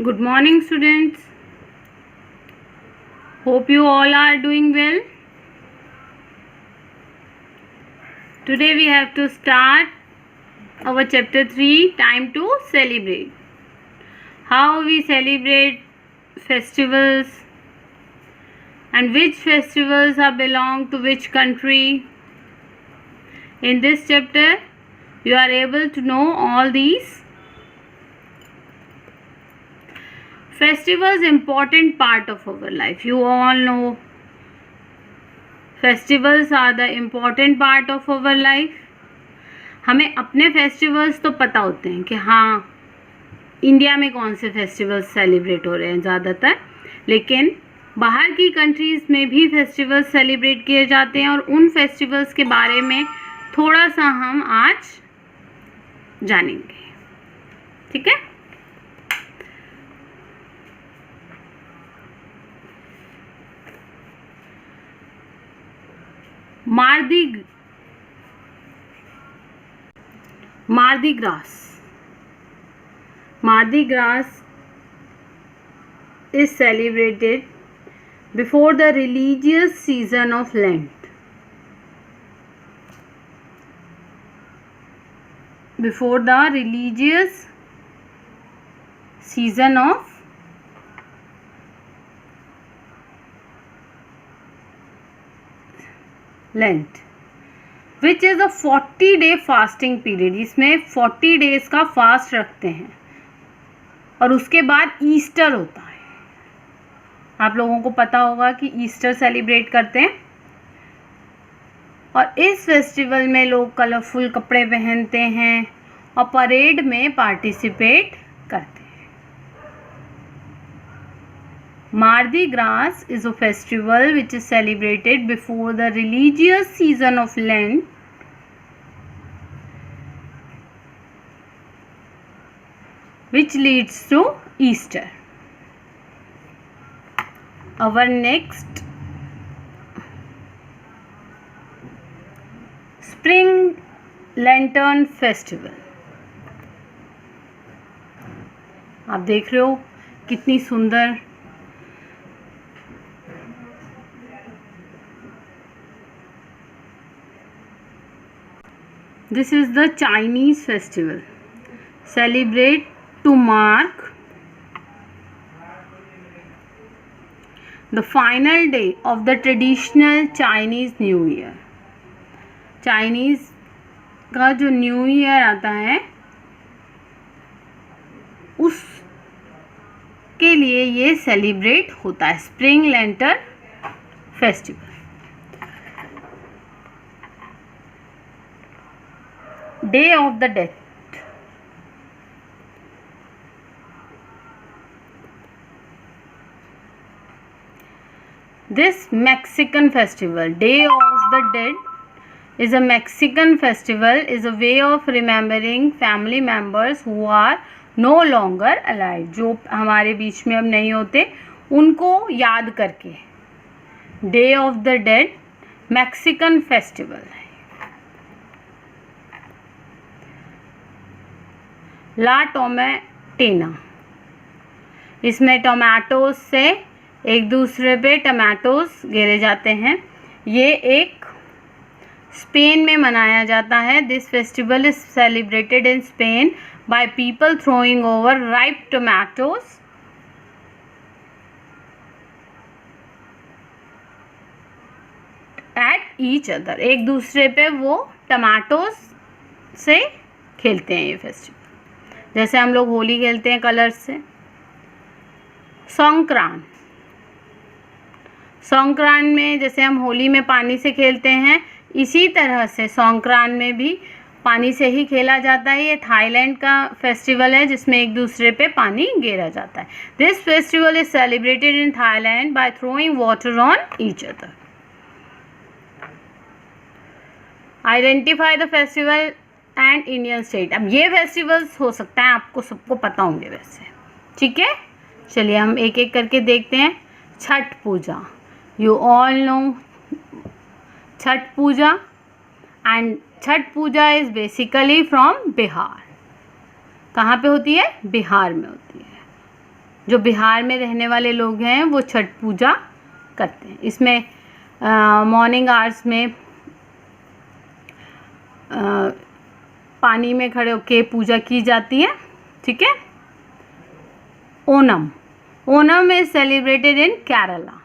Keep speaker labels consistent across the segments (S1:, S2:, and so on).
S1: Good morning, students. Hope you all are doing well. Today we have to start our chapter 3, Time to Celebrate. How we celebrate festivals and which festivals are belong to which country. In this chapter, you are able to know all these. Festivals important part of our life. You all know festivals are the important part of our life. हमें अपने festivals तो पता होते हैं कि हाँ India में कौन से फेस्टिवल्स सेलिब्रेट हो रहे हैं ज़्यादातर, लेकिन बाहर की कंट्रीज़ में भी फेस्टिवल्स सेलिब्रेट किए जाते हैं और उन फेस्टिवल्स के बारे में थोड़ा सा हम आज जानेंगे. ठीक है. Mardi Gras. Mardi Gras is celebrated before the religious season of Lent. Before the religious season of Lent, which is a 40-day fasting period. इसमें 40 days का फास्ट रखते हैं और उसके बाद ईस्टर होता है. आप लोगों को पता होगा कि ईस्टर सेलिब्रेट करते हैं और इस फेस्टिवल में लोग कलरफुल कपड़े पहनते हैं और परेड में पार्टिसिपेट करते हैं. Mardi Gras is a festival which is celebrated before the religious season of Lent, which leads to Easter. Our next Spring Lantern Festival. आप देख रहे हो कितनी सुंदर This is the Chinese festival. Celebrate to mark the final day of the traditional Chinese New Year. Chinese का जो new year आता है उसके लिए ये सेलिब्रेट होता है. Spring lantern festival. Day of the Dead. This Mexican festival, Day of the Dead, is a Mexican festival, is a way of remembering family members who are no longer alive. जो हमारे बीच में अब नहीं होते उनको याद करके Day of the Dead Mexican festival है. ला टोमेटेना. इसमें टोमेटोज से एक दूसरे पे टमाटोज गिरे जाते हैं. ये एक स्पेन में मनाया जाता है. This festival is celebrated in Spain by people throwing over ripe tomatoes at each other. एक दूसरे पे वो टमाटोज से खेलते हैं. ये फेस्टिवल जैसे हम लोग होली खेलते हैं कलर्स से. संक्रांत. संक्रांत में जैसे हम होली में पानी से खेलते हैं इसी तरह से संक्रांत में भी पानी से ही खेला जाता है. ये थाईलैंड का फेस्टिवल है जिसमें एक दूसरे पे पानी गिरा जाता है. This festival is celebrated in Thailand by throwing water on each other. Identify the festival and Indian state. अब ये फेस्टिवल्स हो सकता है आपको सबको पता होंगे वैसे. ठीक है, चलिए हम एक एक करके देखते हैं. Chhath Puja. You all know Chhath Puja and Chhath Puja is basically from Bihar. कहाँ पे होती है? बिहार में होती है. जो बिहार में रहने वाले लोग हैं वो छठ पूजा करते हैं। इसमें मॉर्निंग आवर्स में पानी में खड़े होके पूजा की जाती है। ठीक है। Onam, Onam is celebrated in Kerala.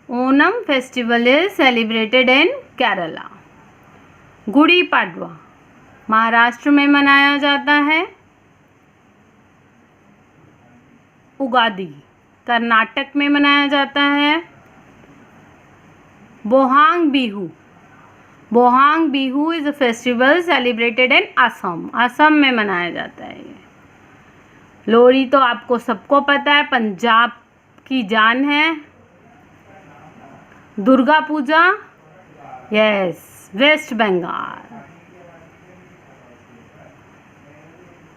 S1: Onam festival is celebrated इन केरला। गुड़ी पाडवा महाराष्ट्र में मनाया जाता है। उगादी कर्नाटक में मनाया जाता है। Bohag Bihu, Bohag Bihu is a festival celebrated in Assam, Assam में मनाया जाता है ये। लोहड़ी तो आपको सबको पता है, पंजाब की जान है। Durga Puja, yes, waste Bengal.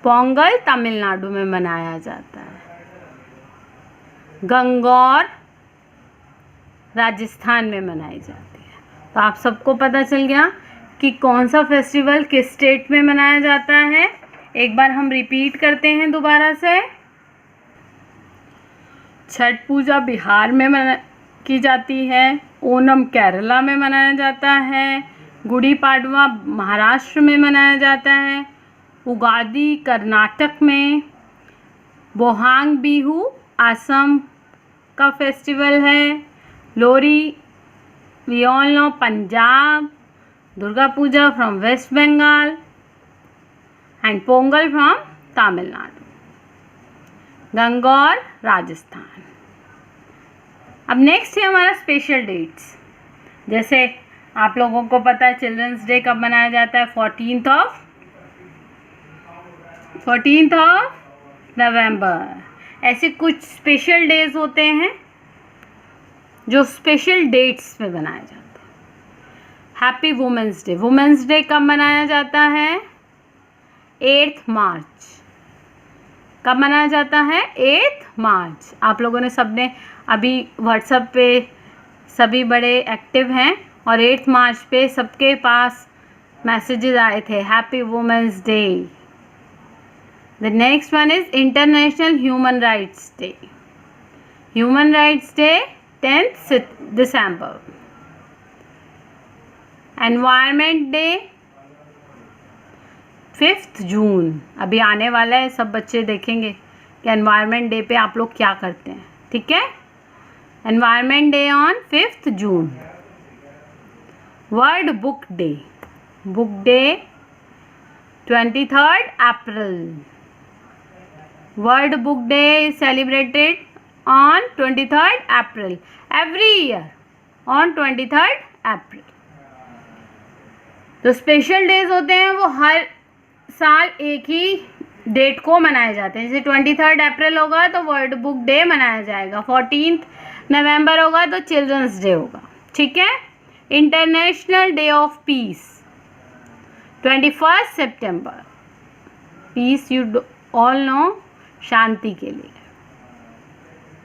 S1: पोंगल तमिलनाडु में मनाया जाता है। गंगौर राजस्थान में मनाई जाती है। तो आप सबको पता चल गया कि कौन सा फेस्टिवल किस स्टेट में मनाया जाता है। एक बार हम रिपीट करते हैं दोबारा से। छठ पूजा बिहार में की जाती है। ओणम केरला में मनाया जाता है। गुड़ी पाडवा महाराष्ट्र में मनाया जाता है। उगादी कर्नाटक में। बोहांग बिहू असम का फेस्टिवल है। Lohri we all know Punjab. Durga Puja from West Bengal and Pongal from Tamil Nadu. Gangaur Rajasthan. अब नेक्स्ट है हमारा स्पेशल डेट्स। जैसे आप लोगों को पता है चिल्ड्रंस डे कब मनाया जाता है, 14th ऑफ नवंबर। ऐसे कुछ स्पेशल डेज होते हैं जो स्पेशल डेट्स पे मनाया जाता है। Happy women's day, women's day कब मनाया जाता है? 8 मार्च। कब मनाया जाता है? 8 मार्च। आप लोगों ने सबने अभी व्हाट्सएप पे सभी बड़े एक्टिव हैं और 8 मार्च पे सबके पास मैसेजेस आए थे, happy women's day. The next one is international human rights day. Human rights day 10th December. Environment day 5th जून। अभी आने वाला है, सब बच्चे देखेंगे कि एनवायरनमेंट डे पे आप लोग क्या करते हैं। ठीक है। Environment day on 5th June. World book day, book day 23rd April. World book day is celebrated on 23rd April every year on 23rd April। तो स्पेशल डेज होते हैं वो हर साल एक ही डेट को मनाए जाते हैं। जैसे 23rd अप्रैल होगा तो वर्ल्ड बुक डे मनाया जाएगा, 14th नवंबर होगा तो चिल्ड्रंस डे होगा। ठीक है। International day of peace 21st सितंबर। पीस यू ऑल नो, शांति के लिए।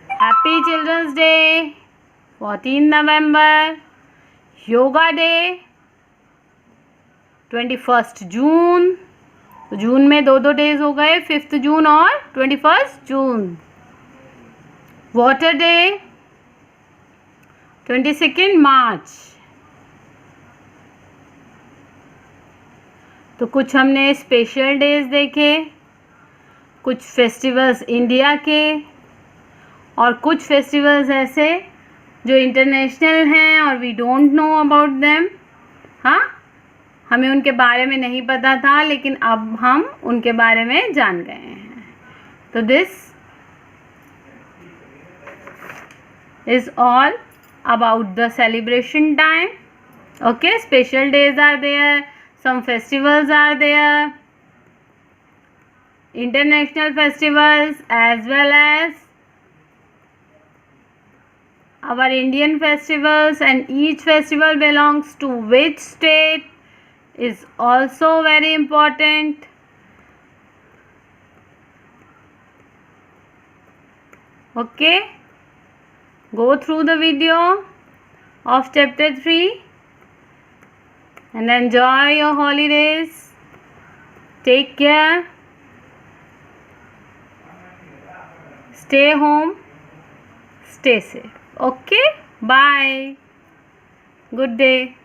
S1: हैप्पी चिल्ड्रंस डे 14 नवंबर। योगा डे 21st जून। तो जून में दो डेज हो गए, 5th जून और 21st जून। वाटर डे 22nd मार्च। तो कुछ हमने स्पेशल डेज देखे, कुछ फेस्टिवल्स इंडिया के और कुछ फेस्टिवल्स ऐसे जो इंटरनेशनल हैं और we don't know about them. हाँ, हमें उनके बारे में नहीं पता था लेकिन अब हम उनके बारे में जान गए हैं। तो this is all about the celebration time. Okay, special days are there, some festivals are there, international festivals as well as our Indian festivals, and each festival belongs to which state is also very important. Okay, go through the video of chapter 3 and enjoy your holidays. Take care. Stay home, stay safe. Okay, bye. Good day.